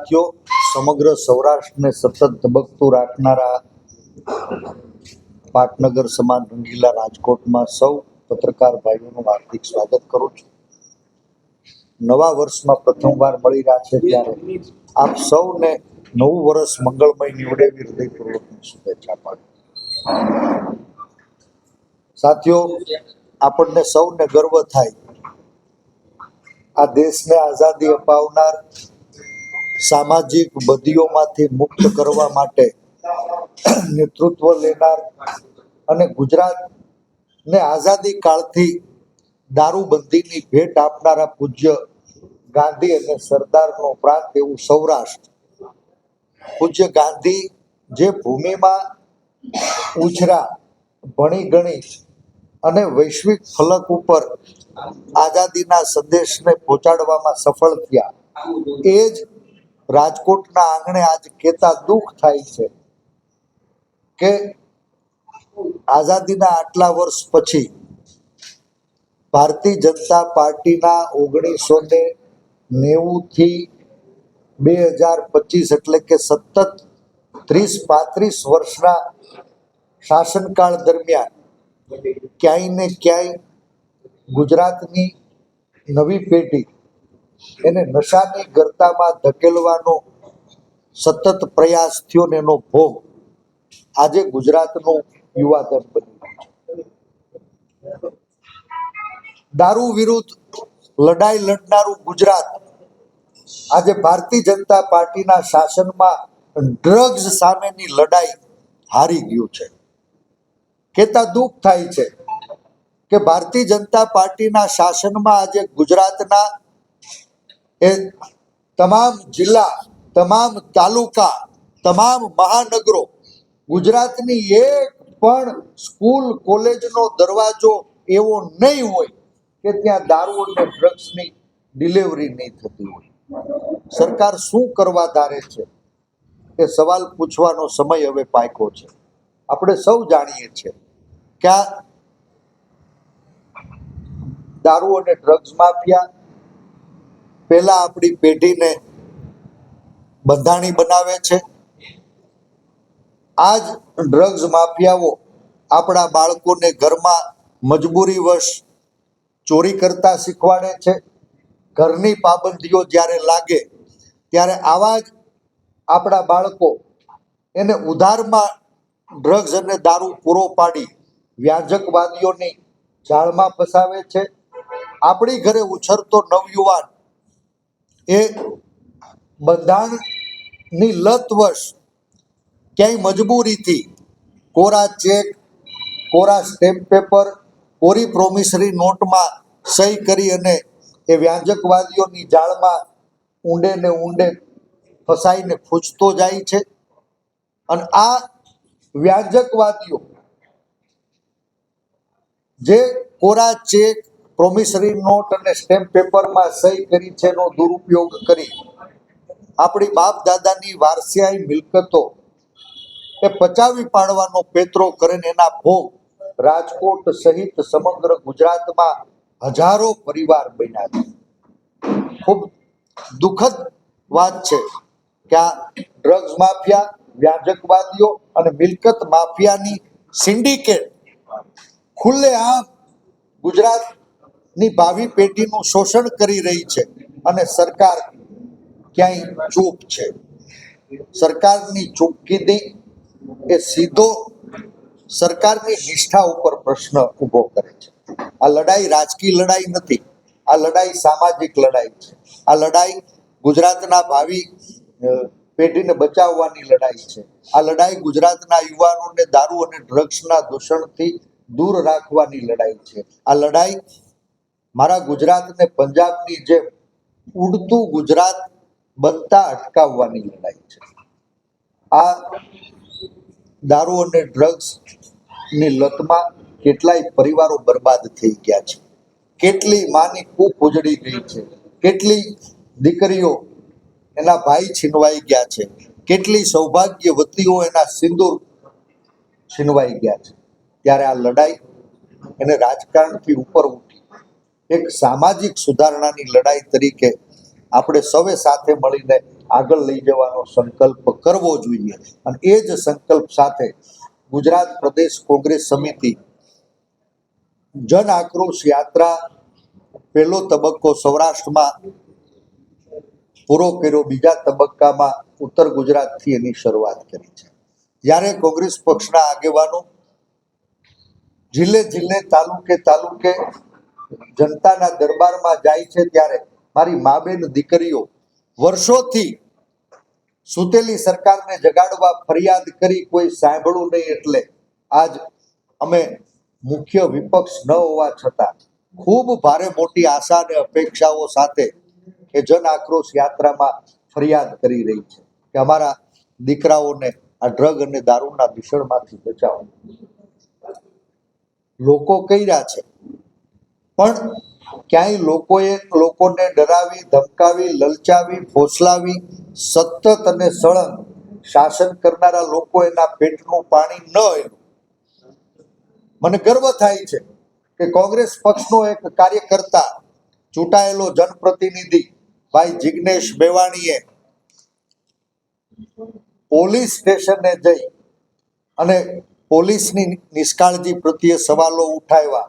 સાથીઓ, સમગ્ર સૌરાષ્ટ્રને સતત ધબકતું રાખનારા પાટનગર સમાન રંગીલા રાજકોટમાં સૌ પત્રકાર ભાઈઓનું હાર્દિક સ્વાગત કરું છું. નવા વર્ષમાં પ્રથમવાર મળી રહ્યા છે ત્યારે આપ સૌને નવું વર્ષ મંગળમય નીવડે એવી હૃદયપૂર્વકની શુભેચ્છા પાઠવું. સાથીઓ, આપણને સૌને ગર્વ થાય, આ દેશને આઝાદી અપાવનાર, સામાજિક બદીઓમાંથી મુક્ત કરવા માટે નેતૃત્વ લેનાર અને ગુજરાતને આઝાદી કાળથી દારૂબંધીની ભેટ આપનારા પૂજ્ય ગાંધી અને સરદારનો પ્રાંત એવું સૌરાષ્ટ્ર. પૂજ્ય ગાંધી જે ભૂમિમાં ઉછરા, ભણી ગણી અને વૈશ્વિક ફલક ઉપર આઝાદીના સંદેશને પહોંચાડવામાં સફળ થયા, એ જ રાજકોટના આંગણે આજ કહેતા દુઃખ થાય છે કે આઝાદીના આટલા વર્ષ પછી ભારતીય જનતા પાર્ટીના 1990થી 2025 એટલે કે સતત 30-35 વર્ષના શાસનકાળ દરમિયાન ક્યાંય ને ક્યાંય ગુજરાતની નવી પેઢી એને નશાની ગર્તામાં ધકેલવાનો સતત પ્રયાસ થયો ને એનો ભોગ આજે ગુજરાતનું યુવાધન બન્યું છે. દારૂ વિરુદ્ધ લડાઈ લડનારું ગુજરાત આજે ભારતીય જનતા પાર્ટીના શાસનમાં ડ્રગ્સ સામેની લડાઈ હારી ગયું છે. કહેતા દુઃખ થાય છે કે ભારતીય જનતા પાર્ટીના શાસનમાં આજે ગુજરાતના એ તમામ જિલ્લા, તમામ તાલુકા, તમામ મહાનગરો, ગુજરાતની એક પણ સ્કૂલ કોલેજનો દરવાજો એવો નહીં હોય કે ત્યાં દારૂ અને ડ્રગ્સની ડિલિવરી નહીં થતી હોય. સરકાર શું કરવા ધારે છે એ સવાલ પૂછવાનો સમય હવે પાક્યો છે. આપણે સૌ જાણીએ છીએ કે આ દારૂ અને ડ્રગ્સ માફિયા પહેલા આપણી પેઢીને બંધાણી બનાવે છે. આ જ ડ્રગ્સ માફિયાઓ આપણા બાળકોને ઘરમાં મજબૂરીવશ ચોરી કરતા શીખવાડે છે. ઘરની પાબંદીઓ જ્યારે લાગે ત્યારે આવા જ આપણા બાળકો એને ઉધારમાં ડ્રગ્સ અને દારૂ પૂરો પાડી વ્યાજકવાદીઓની જાળમાં ફસાવે છે. આપણી ઘરે ઉછરતો નવયુવાન એ બંધાણની લતવશ ક્યાંય મજબૂરીથી કોરા ચેક, કોરા સ્ટેમ્પ પેપર, કોરી પ્રોમિસરી નોટમાં સહી કરી અને એ વ્યાજકવાદીઓની જાળમાં ઊંડે ને ઊંડે ફસાઈને ખૂંચતો જાય છે. અને આ વ્યાજકવાદીઓ જે કોરા ચેક, પ્રોમિસરી નોટ અને સ્ટેમ્પ પેપરમાં સહી કરી છે એનો દુરુપયોગ કરી આપણી બાપ દાદાની વારસિયાઈ મિલકતો એ પચાવી પાડવાનો પેત્રો કરીને એના ભોગ રાજકોટ સહિત સમગ્ર ગુજરાતમાં હજારો પરિવાર બન્યા છે. ખૂબ દુઃખદ વાત છે કે આ ડ્રગ્સ માફિયા, વ્યાજકવાદીઓ અને મિલકત માફિયાની સિન્ડિકેટ ખુલ્લેઆમ ગુજરાતની ભાવિ પેઢીનું શોષણ કરી રહી છે અને સરકાર ક્યાંય ચૂપ છે. સરકારની ચૂપકીદી એ સીધો સરકારની નિષ્ઠા ઉપર પ્રશ્ન ઊભો કરે છે. આ લડાઈ રાજકીય લડાઈ નથી, આ લડાઈ સામાજિક લડાઈ છે. આ લડાઈ ગુજરાતના ભાવિ પેઢીને બચાવવાની લડાઈ છે. આ લડાઈ ગુજરાતના યુવાનોને દારૂ અને ડ્રગ્સના દૂષણથી દૂર રાખવાની લડાઈ છે. આ લડાઈ મારા ગુજરાતને પંજાબની જેમ ઉડતું ગુજરાત બનતા અટકાવવાની લડાઈ છે. આ દારૂ અને ડ્રગ્સની લતમાં કેટલાય પરિવારો બરબાદ થઈ ગયા છે. કેટલી માની કૂખ ઉજળી ગઈ છે. કેટલી દીકરીઓ એના ભાઈ છીનવાઈ ગયા છે. કેટલી સૌભાગ્યવતીઓ એના સિંદૂર છીનવાઈ ગયા છે. ત્યારે આ લડાઈ એને રાજકારણથી ઉપર ઉઠી એક સામાજિક સુધારણાની લડાઈ તરીકે આપણે સૌએ સાથે મળીને આગળ લઈ જવાનો સંકલ્પ કરવો જોઈએ. અને એ જ સંકલ્પ સાથે ગુજરાત પ્રદેશ કોંગ્રેસ સમિતિ જન આક્રોશ યાત્રા પહેલો તબક્કો સૌરાષ્ટ્રમાં પૂરો કર્યો, બીજા તબક્કામાં ઉત્તર ગુજરાતથી એની શરૂઆત કરી છે. જ્યારે કોંગ્રેસ પક્ષના આગેવાનો જિલ્લે જિલ્લે તાલુકે તાલુકે જનતાના દરબારમાં જાય છે, ત્યારે મારી મા બેન દીકરીઓ વર્ષોથી સૂતેલી સરકારને જગાડવા ફરિયાદ કરી, કોઈ સાંભળ્યું નહીં. એટલે આજ અમે મુખ્ય વિપક્ષ ન હોવા છતાં ખૂબ ભારે મોટી આશા અને અપેક્ષાઓ સાથે એ જન આક્રોશ યાત્રામાં ફરિયાદ કરી રહી છે કે અમારા દીકરાઓને આ ડ્રગ અને દારૂના દૂષણમાંથી બચાવો. લોકો કહી રહ્યા છે, પણ ક્યાંય લોકોને ડરાવી, ધમકાવી, લલચાવી, ફોસલાવી સતત અને સળંગ શાસન કરનારા લોકો એના પેટનું પાણી ન એનું. મને ગર્વ થાય છે કે કોંગ્રેસ પક્ષનો એક કાર્યકર્તા, ચૂંટાયેલો જનપ્રતિનિધિ ભાઈ જિગ્નેશ મેવાણીએ પોલીસ સ્ટેશને જઈ અને પોલીસની નિષ્કાળજી પ્રત્યે સવાલો ઉઠાવ્યા.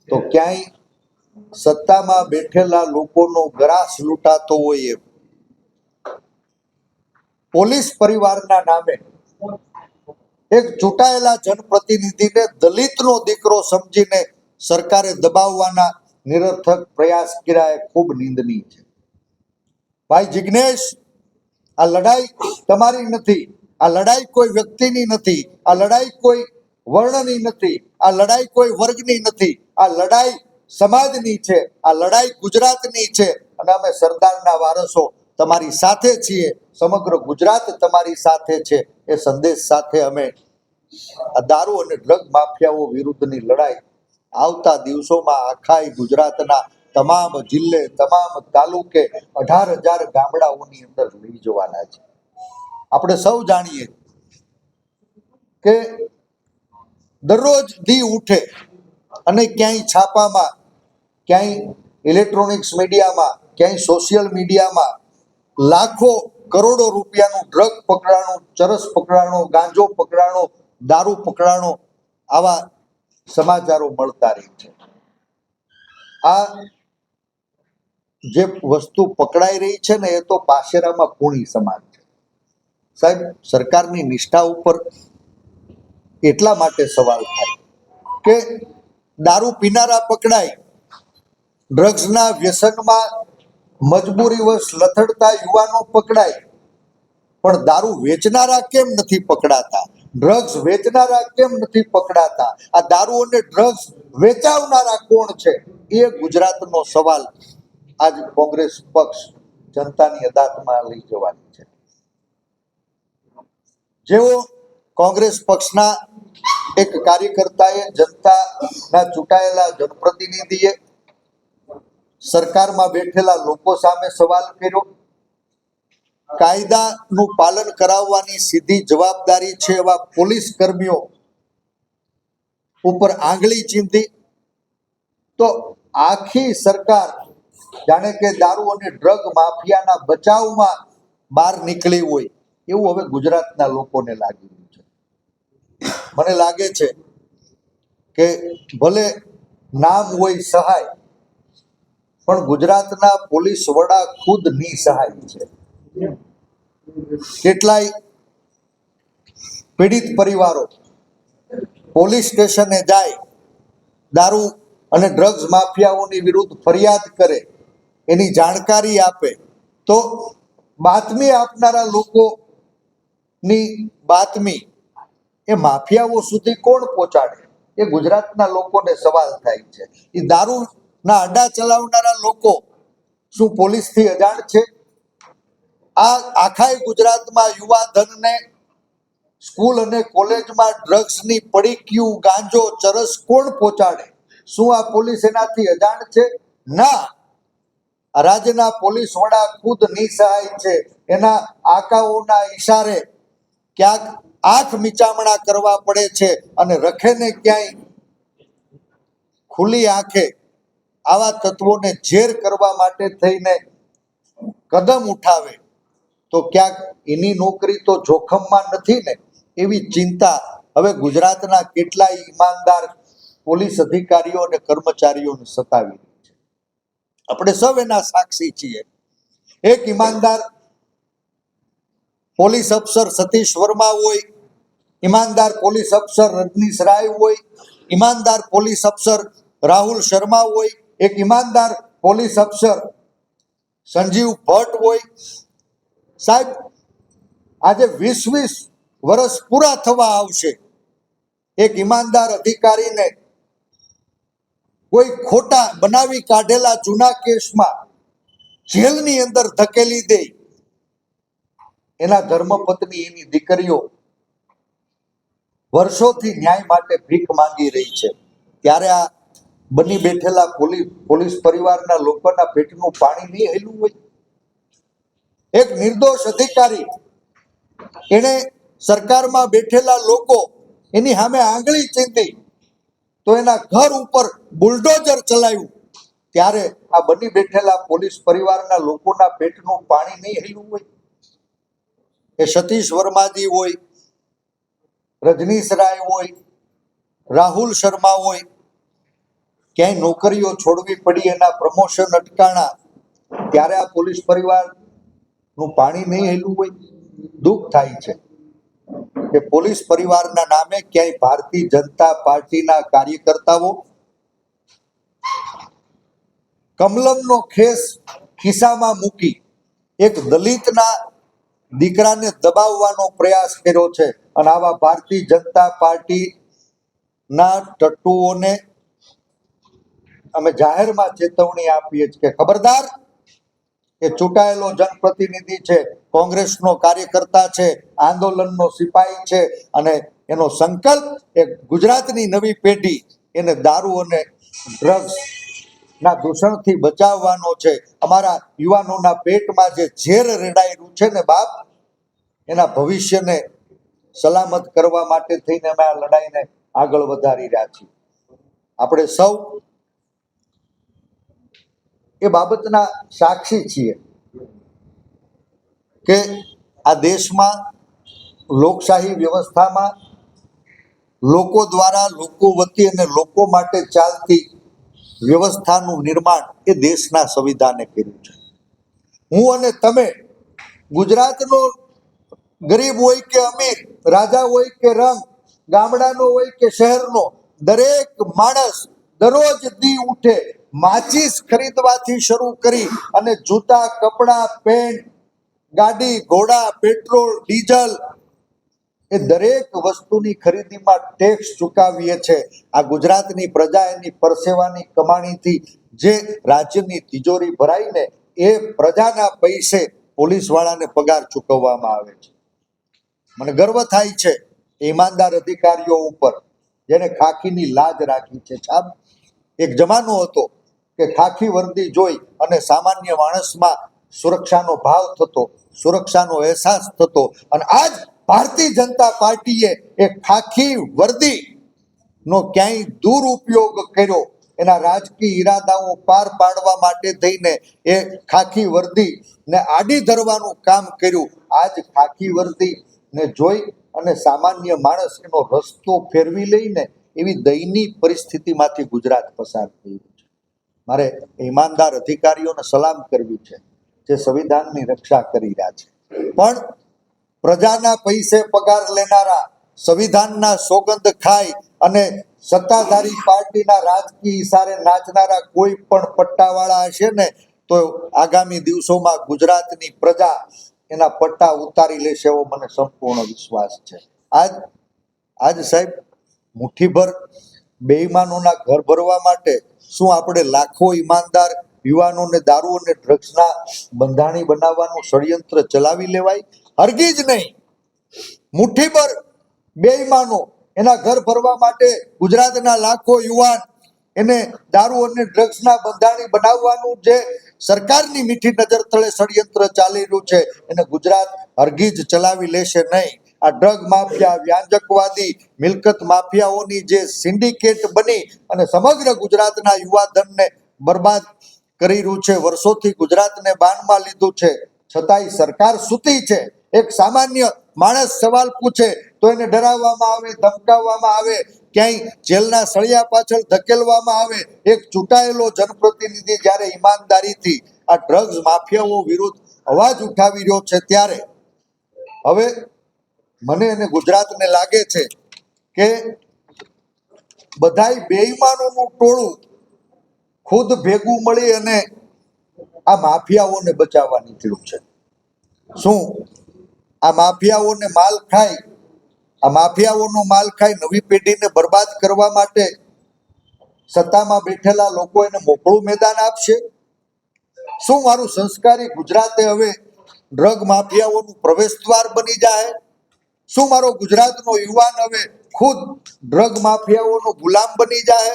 તો ક્યાંય સત્તામાં બેઠેલા લોકોનો ગ્રાસ લૂંટાતો હોય એમ પોલીસ પરિવારના નામે એક ચૂંટાયેલા જનપ્રતિનિધિને દલિતનો દીકરો સમજીને સરકારે દબાવવાના નિરર્થક પ્રયાસ કર્યા એ ખૂબ નિંદનીય છે. ભાઈ જિગ્નેશ, આ લડાઈ તમારી નથી, આ લડાઈ કોઈ વ્યક્તિની નથી, આ લડાઈ કોઈ વર્ણની નથી, આ લડાઈ કોઈ વર્ગની નથી, આ લડાઈ સમાજની છે, આ લડાઈ ગુજરાતની છે. અને અમે સરદારના વારસો તમારી સાથે છીએ, સમગ્ર ગુજરાત તમારી સાથે છે. એ સંદેશ સાથે અમે આ દારૂ અને ડ્રગ માફિયાઓ વિરુદ્ધની લડાઈ આવતા દિવસોમાં આખા ગુજરાતના તમામ જિલ્લે, તમામ તાલુકે 18,000 ગામડાઓની અંદર લઈ જવાના છે. આપણે સૌ જાણીએ કે દરરોજ દી ઉઠે અને ક્યાંય છાપામાં, ક્યાંય ઇલેક્ટ્રોનિક્સ મીડિયામાં, ક્યાંય સોશિયલ મીડિયામાં લાખો કરોડો રૂપિયાનું ડ્રગ પકડાણું, ચરસ પકડાણો, ગાંજો પકડાણો, દારૂ પકડાણો, આવા સમાચારો મળતા રહે છે. આ જે વસ્તુ પકડાઈ રહી છે ને, એ તો પાશેરામાં પૂણી સમાન છે. સાહેબ, સરકારની નિષ્ઠા ઉપર એટલા માટે સવાલ થાય કે દારૂ પીનારા પકડાય, ડ્રગ્સના વ્યસનમાં મજબૂરીવશ લથડતા યુવાનો પકડાય, પણ દારૂ વેચનારા કેમ નથી પકડાતા? ડ્રગ્સ વેચનારા કેમ નથી પકડાતા? આ દારૂ અને ડ્રગ્સ વેચાવનારા કોણ છે? એ ગુજરાતનો સવાલ આજ કોંગ્રેસ પક્ષ જનતાની અદાલતમાં લઈ જવાની છે. જેવો કોંગ્રેસ પક્ષના એક કાર્યકર્તાએ, જનતાના ચૂંટાયેલા જનપ્રતિનિધિએ સરકારમાં બેઠેલા લોકો સામે સવાલ કર્યો. કાયદાનું પાલન કરાવવાની સીધી જવાબદારી છે એવા પોલીસ કર્મીઓ ઉપર આંગળી ચીંધી. તો આખી સરકાર જાણે કે દારૂ અને ડ્રગ માફિયાના બચાવમાં બહાર નીકળી હોય એવું હવે ગુજરાતના લોકોને લાગી રહ્યું છે. મને લાગે છે કે ભલે નામ હોય સહાય, પણ ગુજરાતના પોલીસ વડા ખુદ નિસહાય છે. કેટલાય પીડિત પરિવારો પોલીસ સ્ટેશને જાય, દારૂ અને ડ્રગ્સ માફિયાઓની વિરુદ્ધ ફરિયાદ કરે, એની જાણકારી આપે, તો બાતમી આપનારા લોકોની બાતમી એ માફિયાઓ સુધી કોણ પહોંચાડે? એ ગુજરાતના લોકોને સવાલ થાય છે. એ દારૂના અડ્ડા ચલાવનારા લોકો શું પોલીસથી અજાણ છે? આ આખા ગુજરાતમાં યુવા ધનને સ્કૂલ અને કોલેજમાં ડ્રગ્સની પડીકીયું, ગાંજો, ચરસ કોણ પહોંચાડે? શું આ પોલીસ એનાથી અજાણ છે? ના, રાજ્યના પોલીસ વડા ખુદ નિસહાય છે. એના આકાઓના ઈશારે ક્યાંક આંખ મીચામણા કરવા પડે છે અને રખે ને ક્યાંય ખુલ્લી આંખે આવા તત્વોને ઝેર કરવા માટે થઈને કદમ ઉઠાવે તો ક્યાંક એની નોકરી તો જોખમમાં નથી ને, એવી ચિંતા હવે ગુજરાતના કેટલાય ઈમાનદાર પોલીસ અધિકારીઓ અને કર્મચારીઓને સતાવી રહી છે. આપણે સૌ એના સાક્ષી છીએ. એક ઈમાનદાર પોલીસ અફસર સતીશ વર્મા હોય, ઈમાનદાર પોલીસ અફસર રજનીશ રાય હોય, ઈમાનદાર પોલીસ અફસર રાહુલ શર્મા હોય, એક ઈમાનદાર પોલીસ અફસર સંજીવ ભટ્ટ હોય. સાહેબ, આજે 20-20 વર્ષ પૂરા થવા આવશે, એક ઈમાનદાર અધિકારીને કોઈ ખોટા બનાવી કાઢેલા જૂના કેસમાં જેલની અંદર ધકેલી દે, એના ધર્મપત્ની એની દીકરીઓ વર્ષોથી ન્યાય માટે ભીખ માંગી રહી છે. ત્યારે આ બની બેઠેલા પોલીસ પરિવારના લોકોના પેટનું પાણી નહીં હેલું હોય? એક નિર્દોષ અધિકારી, એને સરકારમાં બેઠેલા લોકો એની સામે આંગળી ચીંધી તો એના ઘર ઉપર બુલડોઝર ચલાવ્યું, ત્યારે આ બની બેઠેલા પોલીસ પરિવારના લોકોના પેટનું પાણી નહીં હેલું હોય? એ સતીશ વર્માજી હોય, રજનીશ રાય હોય, રાહુલ શર્મા હોય, ક્યાંય નોકરીઓ છોડવી પડી, એના પ્રમોશન અટકાણા, ત્યારે આ પોલીસ પરિવારનું પાણી નહીં હેલું હોય? દુઃખ થાય છે કે પોલીસ પરિવારના નામે ક્યાંય ભારતીય જનતા પાર્ટીના કાર્યકર્તાઓ કમલમનો ખેસ ખિસ્સામાં મૂકી એક દલિતના દીકરાને દબાવવાનો પ્રયાસ કર્યો છે. અને આવા ભારતીય જનતા પાર્ટીના ટટ્ટુઓને અમે જાહેરમાં ચેતવણી આપીએ છીએ કે ખબરદાર, એ ચૂંટાયેલો જનપ્રતિનિધિ છે, કોંગ્રેસનો કાર્યકર્તા છે, આંદોલનનો સિપાહી છે, અને એનો સંકલ્પ એ ગુજરાતની નવી પેઢી એને દારૂ અને ડ્રગ્સ ના દૂષણથી બચાવવાનો છે. અમારા યુવાનોના પેટમાં જે ઝેર રેડાયેલું છે ને બાપ, એના ભવિષ્યને સલામત કરવા માટે થઈને અમે આ લડાઈને આગળ વધારી રહ્યા છીએ. આપણે સૌ એ બાબતના સાક્ષી છીએ કે આ દેશમાં લોકશાહી વ્યવસ્થામાં લોકો દ્વારા, લોકો વતી અને લોકો માટે ચાલતી વ્યવસ્થાનું નિર્માણ એ દેશના સંવિધાને કર્યું છે. હું અને તમે, ગુજરાતનો ગરીબ હોય કે અમીર, રાજા હોય કે રંગ, ગામડાનો હોય કે શહેરનો, દરેક માણસ દરરોજ દી ઉઠે માચીસ ખરીદવાથી શરૂ કરી અને જૂતા, કપડા, પેન્ટ, ગાડી, ઘોડા, પેટ્રોલ, ડીઝલ, એ દરેક વસ્તુની ખરીદીમાં ટેક્સ ચૂકવીએ છે. આ ગુજરાતની પ્રજા એની પરસેવાની કમાણીથી જે રાજ્યની તિજોરી ભરાઈને એ પ્રજાના પૈસે પોલીસવાળાને પગાર ચૂકવવામાં આવે છે. મને ગર્વ થાય છે ઈમાનદાર અધિકારીઓ ઉપર, જેને ખાખીની લાજ રાખી છે. સાહેબ, એક જમાનો હતો કે ખાખી વર્દી જોઈ અને સામાન્ય માણસમાં સુરક્ષાનો ભાવ થતો, સુરક્ષાનો અહેસાસ થતો, અને આજ ભારતીય જનતા પાર્ટીએ એ ખાખી વર્દીનો ક્યાંય દુરુપયોગ કર્યો, એના રાજકીય ઈરાદાઓ પાર પાડવા માટે થઈને એ ખાખી વર્દીને આડી ધરવાનું કામ કર્યું. આજ ખાખી વર્દીને જોઈ અને સામાન્ય માણસ એનો રસ્તો ફેરવી લઈને એવી દયનીય પરિસ્થિતિમાંથી ગુજરાત પસાર થયું છે. મારે ઈમાનદાર અધિકારીઓને સલામ કરવી છે જે સંવિધાનની રક્ષા કરી રહ્યા છે. પણ પ્રજાના પૈસે પગાર લેનારા, સંવિધાનના સોગંદ ખાઈ અને સત્તાધારી પાર્ટીના રાજકીય ઈશારે નાચનારા કોઈ પણ પટ્ટાવાળા હશે ને, તો આગામી દિવસોમાં ગુજરાતની પ્રજા એના પટ્ટા ઉતારી લેશે એવો મને સંપૂર્ણ વિશ્વાસ છે. આજ સાહેબ, મુઠ્ઠીભર બેઈમાનોના ઘર ભરવા માટે શું આપણે લાખો ઈમાનદાર યુવાનોને દારૂ અને ડ્રગ્સના બંધાણી બનાવવાનું ષડયંત્ર ચલાવી લેવાય? હરગીજ નહીં. મુઠ્ઠીભર બેઈમાનો એના ઘર ભરવા માટે ગુજરાતના લાખો યુવાન એને દારૂ અને ડ્રગ્સના બંધાણી બનાવવાનું જે સરકારની મીઠી નજર તળે ષડયંત્ર ચાલી રહ્યું છે, એને ગુજરાત હરગીજ ચલાવી લેશે નહીં. આ ડ્રગ માફિયા, વ્યાંજકવાદી, મિલકત માફિયાઓની જે સિન્ડિકેટ બની અને સમગ્ર ગુજરાતના યુવા ધનને બરબાદ કરી રહ્યું છે, વર્ષોથી ગુજરાતને બાનમાં લીધું છે, છતાંય સરકાર સૂતી છે. એક સામાન્ય માણસ સવાલ પૂછે તો એને ડરાવવામાં આવે, ધમકાવવામાં આવે, ક્યાંય જેલના સળિયા પાછળ ધકેલવામાં આવે. એક ચૂંટાયેલો જનપ્રતિનિધિ જ્યારે ઈમાનદારીથી આ ડ્રગ્સ માફિયાઓ વિરુદ્ધ અવાજ ઉઠાવી રહ્યો છે, ત્યારે હવે મને અને ગુજરાતને લાગે છે કે બધાય બેઈમાનોનું ટોળું ખુદ ભેગું મળી અને આ માફિયાઓને બચાવવા નીકળ્યું છે. શું આ માફિયાઓને માલ ખાય, આ માફિયાઓનો માલ ખાઈ નવી પેઢીને બરબાદ કરવા માટે સત્તામાં બેઠેલા લોકો એને મોકળું મેદાન આપશે? શું મારું સંસ્કારી ગુજરાતે હવે ડ્રગ માફિયાઓનું પ્રવેશ દ્વાર બની જાય? શું મારો ગુજરાતનો યુવાન હવે ખુદ ડ્રગ માફિયાઓનો ગુલામ બની જાય?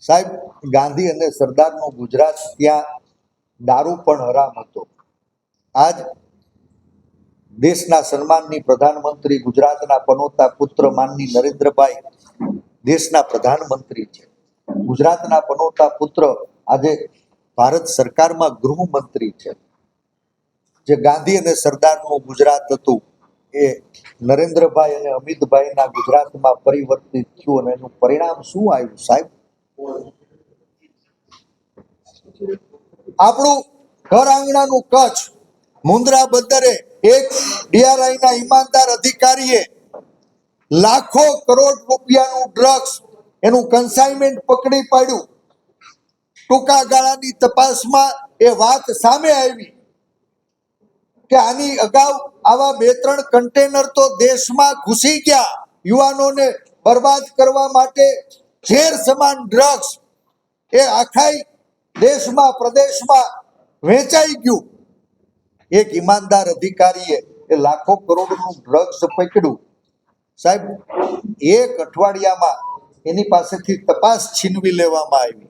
સાહેબ, ગાંધી અને સરદારનો ગુજરાત, ત્યાં દારૂ પણ હરામ હતો. આજ દેશના સન્માનની પ્રધાનમંત્રી, ગુજરાતના પનોતા પુત્ર માનની નરેન્દ્રભાઈ દેશના પ્રધાનમંત્રી છે. ગુજરાતના પનોતા પુત્ર આજે ભારત સરકારમાં ગૃહમંત્રી છે. જે ગાંધી અને સરદારનું ગુજરાત હતું એ નરેન્દ્રભાઈ અને અમિતભાઈના ગુજરાતમાં પરિવર્તિત થયું, અને એનું પરિણામ શું આવ્યું સાહેબ? આપણું ઘર આંગણાનું કચ્છ, મુન્દ્રા બંદરે એક ડીઆરઆઈના ઈમાનદાર અધિકારીએ લાખો કરોડ રૂપિયાનું ડ્રગ્સ, એનું કન્સાઇનમેન્ટ પકડી પાડ્યું. ટૂંકા ગાળાની તપાસમાં એ વાત સામે આવી કે આની અગાઉ આવા 2-3 કન્ટેનર તો દેશમાં ઘૂસી ગયા, યુવાનોને બરબાદ કરવા માટે ઝેર સમાન ડ્રગ્સ એ આખા દેશમાં, પ્રદેશમાં વેચાઈ ગયું. એક ઈમાનદાર અધિકારીએ એ લાખો કરોડનું ડ્રગ્સ પકડ્યું. સાહેબ, એક અઠવાડિયામાં એની પાસેથી તપાસ છીનવી લેવામાં આવી.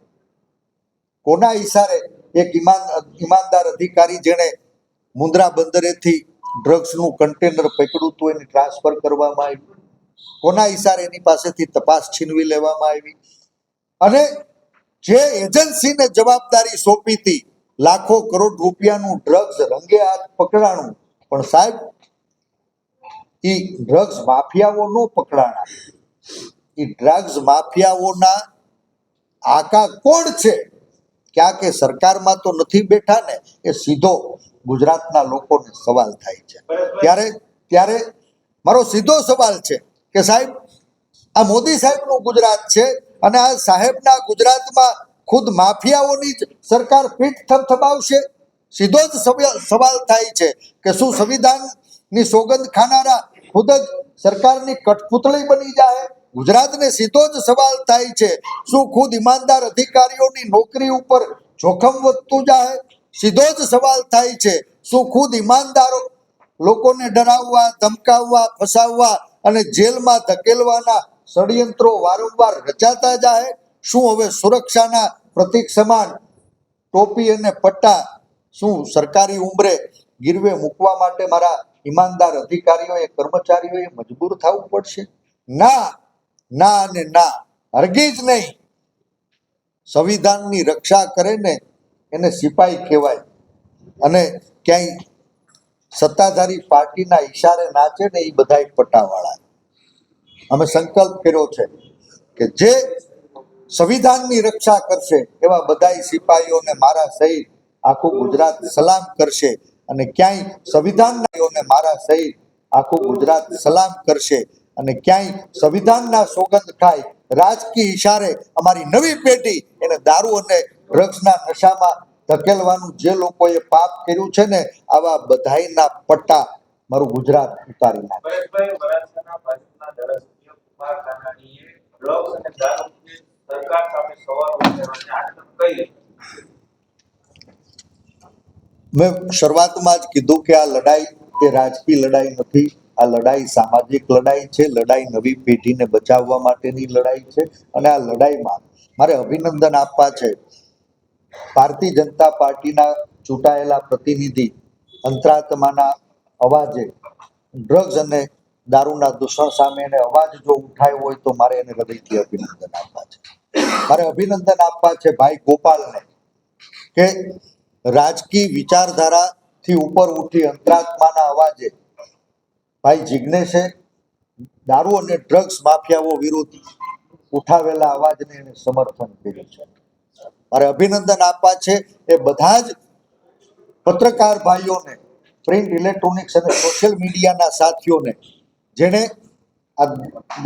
કોના ઈશારે? એક ઈમાનદાર અધિકારી જેણે મુન્દ્રા બંદરેથી ડ્રગ્સનું કન્ટેનર પકડ્યું હતું, એને ટ્રાન્સફર કરવામાં આવ્યું. કોના ઈશારે એની પાસેથી તપાસ છીનવી લેવામાં આવી? અને જે એજન્સીને જવાબદારી સોંપી હતી, લાખો કરોડ રૂપિયાનું ડ્રગ્સ રંગે હાથ પકડાણું. પણ સાહેબ, એ ડ્રગ્સ માફિયાઓ નો પકડાણા. એ ડ્રગ્સ માફિયાઓના આકા કોણ છે? ક્યાં કે સરકારમાં તો નથી બેઠા ને, એ સીધો ગુજરાતના લોકોને સવાલ થાય છે. ત્યારે મારો સીધો સવાલ છે કે સાહેબ, આ મોદી સાહેબનું ગુજરાત છે અને આ સાહેબના ગુજરાતમાં ખુદ માફિયાઓની જ સરકાર પીઠ થપથપાવશે? સીધો જ સવાલ થાય છે કે શું સંવિધાનની સોગંદ ખાનારા ખુદ જ સરકારની કઠપૂતળી બની જાય? ગુજરાતને સીધો જ સવાલ થાય છે, શું ખુદ ઈમાનદાર અધિકારીઓની નોકરી ઉપર જોખમ વધતું જાય? સીધો જ સવાલ થાય છે, શું ખુદ ઈમાનદારો લોકોને ડરાવવા, ધમકાવવા, ફસાવવા અને જેલમાં ધકેલવાના ષડયંત્રો વારંવાર રચાતા જાય? શું હવે સુરક્ષાના પ્રતીક સમાન ટોપી અને પટ્ટા શું સરકારી ઉંબરે ગીરવે મૂકવા માટે મારા ઈમાનદાર અધિકારીઓએ, કર્મચારીઓએ મજબૂર થવું પડશે? ના, ના અને ના, હરગીજ નહીં. સંવિધાનની રક્ષા કરે ને એને સિપાહી કહેવાય, અને ક્યાંય સત્તાધારી પાર્ટીના ઈશારે નાચે ને એ બધાય પટ્ટાવાળા. અમે સંકલ્પ કર્યો છે કે જે સંવિધાનની રક્ષા કરશે એવા બધાય સિપાહીઓને મારા સહિત આખું ગુજરાત સલામ કરશે. અને ક્યાંય સંવિધાનના મારા સહિત આખું ગુજરાત સલામ કરશે. અને ક્યાંય સંવિધાનના સોગંદ ખાય, રાજકીય ઈશારે અમારી નવી પેઢી એને દારૂ અને ડ્રગ્સના નશામાં ધકેલવાનું જે લોકોએ પાપ કર્યું છે ને, આવા બધાયના પટ્ટા મારું ગુજરાત ઉતારી નાખે. મેં શરૂઆતમાં જ કીધું કે આ લડાઈ એ રાજકીય લડાઈ નથી, આ લડાઈ સામાજિક લડાઈ છે. લડાઈ નવી પેઢીને બચાવવા માટેની લડાઈ છે. અને આ લડાઈમાં મારે અભિનંદન આપવા છે ભારતીય જનતા પાર્ટીના ચૂંટાયેલા પ્રતિનિધિ અંતરાત્માના અવાજે ડ્રગ્સ અને દારૂના દૂષણ સામે એને અવાજ જો ઉઠાવ્યો હોય તો મારે એને હૃદયથી અભિનંદન આપવા છે. મારે અભિનંદન આપવા છે ભાઈ ગોપાલને, કે રાજકીય વિચારધારાથી થી ઉપર ઉઠી અંતરાત્માના અવાજે ભાઈ જિજ્ઞેશે દારૂ અને ડ્રગ્સ માફિયાઓ વિરુદ્ધ ઉઠાવેલા અવાજને એને સમર્થન કર્યું છે. મારે અભિનંદન આપવા છે એ બધા જ પત્રકાર ભાઈઓને, પ્રિન્ટ, ઇલેક્ટ્રોનિક્સ અને સોશિયલ મીડિયાના સાથીઓને, જેણે આ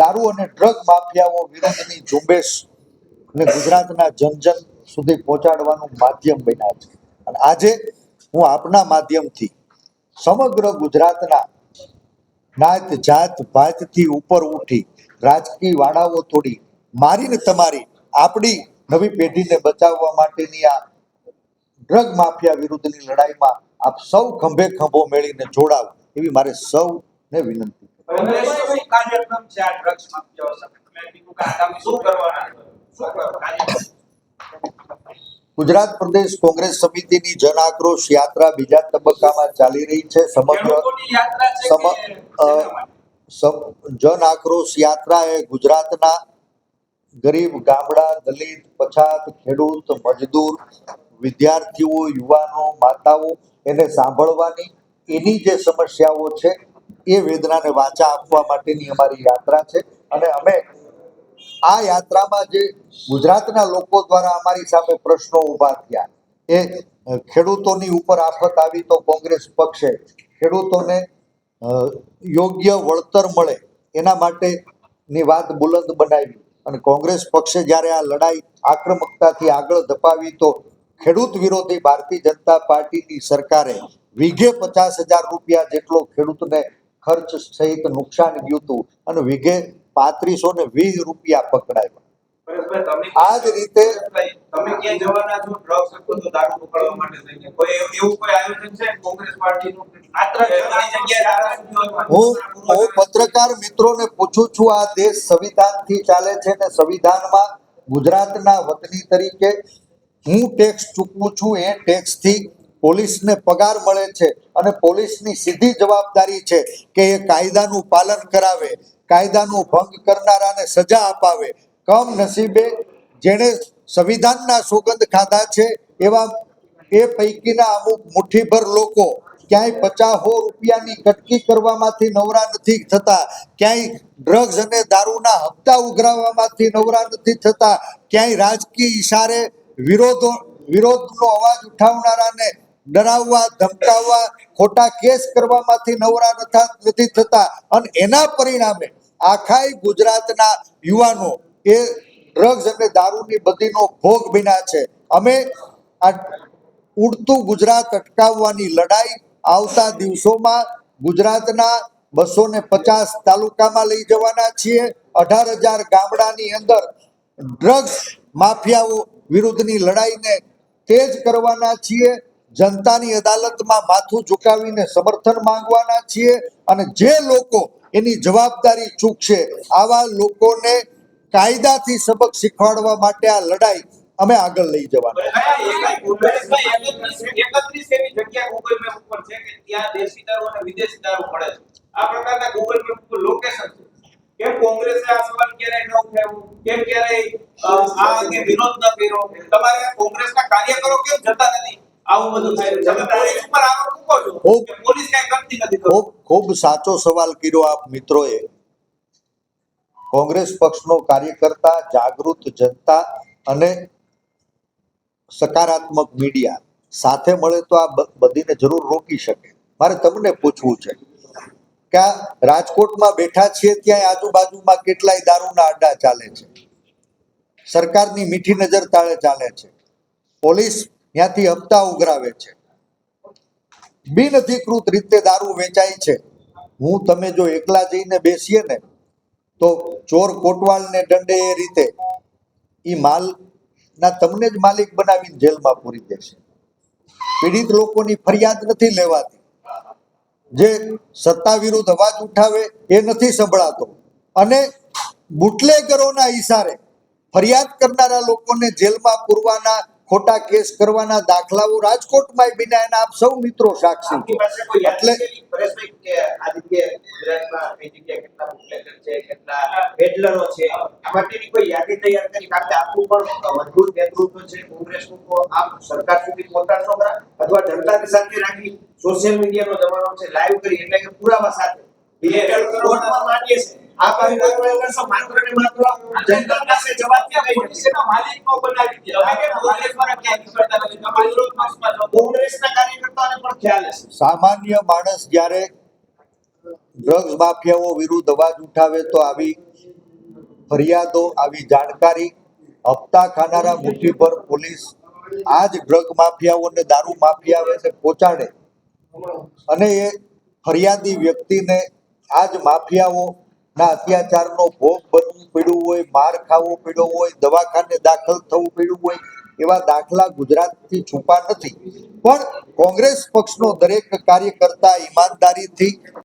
દારૂ અને ડ્રગ માફિયાઓ વિરુદ્ધની ઝુંબેશ ને ગુજરાતના જનજન સુધી પહોંચાડવાનું માધ્યમ બન્યા છે. અને આજે હું આપના માધ્યમથી સમગ્ર ગુજરાતના નાત જાત ભાતથી ઉપર ઉઠી રાજકીય વાડાઓ તોડી મારીને તમારી આપણી નવી પેઢીને બચાવવા માટેની આ ડ્રગ માફિયા વિરુદ્ધની લડાઈમાં આપ સૌ ખંભે ખંભો મેળીને જોડાવ એવી મારે સૌને વિનંતી. શું કાર્યક્રમ છે આ ડ્રગ્સ માફિયાઓ સામે? તમે કીધું કે આગામી શું કરવાના છો? શું કાર્યક્રમ? ગુજરાત પ્રદેશ કોંગ્રેસ સમિતિની જન આક્રોશ યાત્રા બીજા તબક્કામાં ચાલી રહી છે. ખેડૂતોની યાત્રા છે કે શેના માટે? જન આક્રોશ યાત્રા એ ગુજરાતના ગરીબ, ગામડા, દલિત, પછાત, ખેડૂત, મજદૂર, વિદ્યાર્થીઓ, યુવાનો, માતાઓ એને સાંભળવાની, એની જે સમસ્યાઓ છે એ વેદનાને વાચા આપવા માટેની અમારી યાત્રા છે. અને અમે આ યાત્રામાં જે ગુજરાતના લોકો દ્વારા અમારી સામે પ્રશ્નો ઊભા થયા, એ ખેડૂતોની ઉપર આફત આવી તો કોંગ્રેસ પક્ષે ખેડૂતોને યોગ્ય વળતર મળે એના માટેની વાત બુલંદ બનાવી. અને કોંગ્રેસ પક્ષે જ્યારે આ લડાઈ આક્રમકતાથી આગળ ધપાવી તો ખેડૂત વિરોધી ભારતીય જનતા પાર્ટીની સરકારે વીઘે 50,000 રૂપિયા જેટલો ખેડૂતને ખર્ચ સહિત નુકસાન ગયું હતું અને વીઘે 3520 રૂપિયા પકડાયા. આ જ રીતે તમે ક્યાં જવાના છો ડ્રગ્સ અથવા દારૂ પકડવા માટે થઈને? કોઈ એવું કોઈ આયોજન છે કોંગ્રેસ પાર્ટીનું? માત્ર ઘણી જગ્યાએ હું પત્રકાર મિત્રોને પૂછું છું, આ દેશ સંવિધાનથી ચાલે છે ને સંવિધાનમાં ગુજરાતના વતની તરીકે હું ટેક્સ ચૂકવું છું, એ ટેક્સથી પોલીસને પગાર મળે છે અને પોલીસની સીધી જવાબદારી છે કે એ કાયદાનું પાલન કરાવે, કાયદાનું ભંગ કરનારાને સજા અપાવે. કમનસીબે જેણે સંવિધાનના સોગંદ ખાધા છે એવા એ પૈકીના અમુક મુઠ્ઠીભર લોકો ક્યાંય 50 રૂપિયાની કટકી કરવામાંથી નવરા નથી થતા, ક્યાંય ડ્રગ્સ અને દારૂના હપ્તા ઉઘરાવવામાંથી નવરા નથી થતા, ક્યાંય રાજકીય ઈશારે વિરોધનો અવાજ ઉઠાવનારાને ડરાવવા, ધમકાવવા, ખોટા કેસ કરવામાંથી નવરા નથી થતા. અને એના પરિણામે આખા ગુજરાતના યુવાનો એ ડ્રગ્સ અને દારૂની બદીનો ભોગ બન્યા છે. અમે આ ઉડતું ગુજરાત અટકાવવાની લડાઈ આવતા દિવસોમાં ગુજરાતના 250 તાલુકામાં લઈ જવાના છીએ. 18,000 ગામડાની અંદર ડ્રગ્સ માફિયાઓ વિરુદ્ધની લડાઈને તેજ કરવાના છીએ. જનતાની અદાલતમાં માથું ઝુકાવીને સમર્થન માંગવાના છીએ. અને જે લોકો એની જવાબદારી ચૂકશે આવા લોકોને કાયદાથી સબક શીખવાડવા માટે આ લડાઈ અમે આગળ લઈ જવાના. ગૂગલ મેપ ઉપર છે કે ત્યાં દેશી દારૂ અને વિદેશી દારૂ મળે છે. આ પ્રકારના ગૂગલ મેપ ઉપર લોકેશન છે. કેમ કોંગ્રેસે આ સવાલ ક્યારે ન ઉઠાવ્યો? કેમ ક્યારે આ અંગે વિરોધ ન કર્યો? તમારે કોંગ્રેસના કાર્યકરો કેમ જતા નથી? આવું બધું થાય છે. તમે પોલીસ ઉપર આરોપ મૂકો છો કે પોલીસ કઈ કરતી નથી. ખૂબ સાચો સવાલ કર્યો આપ મિત્રોએ. કોંગ્રેસ પક્ષનો કાર્યકર્તા, જાગૃત જનતા અને સકારાત્મક મીડિયા સાથે મળે તો આ બધીને જરૂર રોકી શકે. મારે તમને પૂછવું છે કે આ રાજકોટમાં બેઠા છીએ ત્યાં આજુબાજુમાં કેટલાય દારૂના અડ્ડા ચાલે છે, સરકારની મીઠી નજર તાળે ચાલે છે, પોલીસ ત્યાંથી હપ્તા ઉઘરાવે છે, બિન અધિકૃત રીતે દારૂ વેચાય છે. હું તમે જો એકલા જઈને બેસીએ ને તો ચોર કોટવાલને દંડે એ રીતે એ માલના તમને જ માલિક બનાવીને જેલમાં પૂરી દેશે. પીડિત લોકોની ફરિયાદ નથી લેવાતી, જે સત્તા વિરુદ્ધ અવાજ ઉઠાવે એ નથી સંભળાતો, અને બુટલેગરોના ઈશારે ફરિયાદ કરનારા લોકોને જેલમાં પૂરવાના, ખોટા કેસ કરવાના દાખલાઓ રાજકોટમાં બન્યા. એના આપ સૌ મિત્રો સાક્ષી છો. એટલે ગુજરાતમાં કઈ જગ્યાએ કેટલા બુટલેગર છે, કેટલા પેડલરો છે, આ માટેની કોઈ યાદી તૈયાર કરી? કારણ કે આપણું પણ મજબૂત નેતૃત્વ છે કોંગ્રેસનું, તો આપ સરકાર સુધી પહોંચાડશો ખરા અથવા જનતાની સાથે રાખી સોશિયલ મીડિયાનો જમાનો છે, લાઈવ કરી એટલે કે પુરાવા સાથે કોર્ટમાં માંગીએ છે. આ પાસે કોઈ કરશો માત્ર ને માત્ર જનતા પાસે જવાબ ક્યાં લઈ જશે? પોલીસના માલિકનો બનાવી દે. લાગે પોલીસ વાળા ક્યાંય કરતા નથી. તમારા વિરોધ પક્ષમાં છો. કોંગ્રેસના કાર્યકર્તાઓને પણ ખ્યાલ હશે. સામાન્ય માણસ જ્યારે ડ્રગ્સ માફિયાઓ વિરુદ્ધ અવાજ ઉઠાવે તો આવી ફરિયાદો, આવી જાણકારી હપ્તા ખાનારા મુઠ્ઠીભર પોલીસ આ જ ડ્રગ માફિયાઓને, દારૂ માફિયાઓને પહોંચાડે અને એ ફરિયાદી વ્યક્તિને આ જ માફિયાઓના અત્યાચારનો ભોગ બનવું પડ્યું હોય, માર ખાવો પડ્યો હોય, દવાખાને દાખલ થવું પડ્યું હોય, એવા દાખલા ગુજરાતથી છૂપા નથી. પણ કોંગ્રેસ પક્ષનો દરેક કાર્યકર્તા ઈમાનદારીથી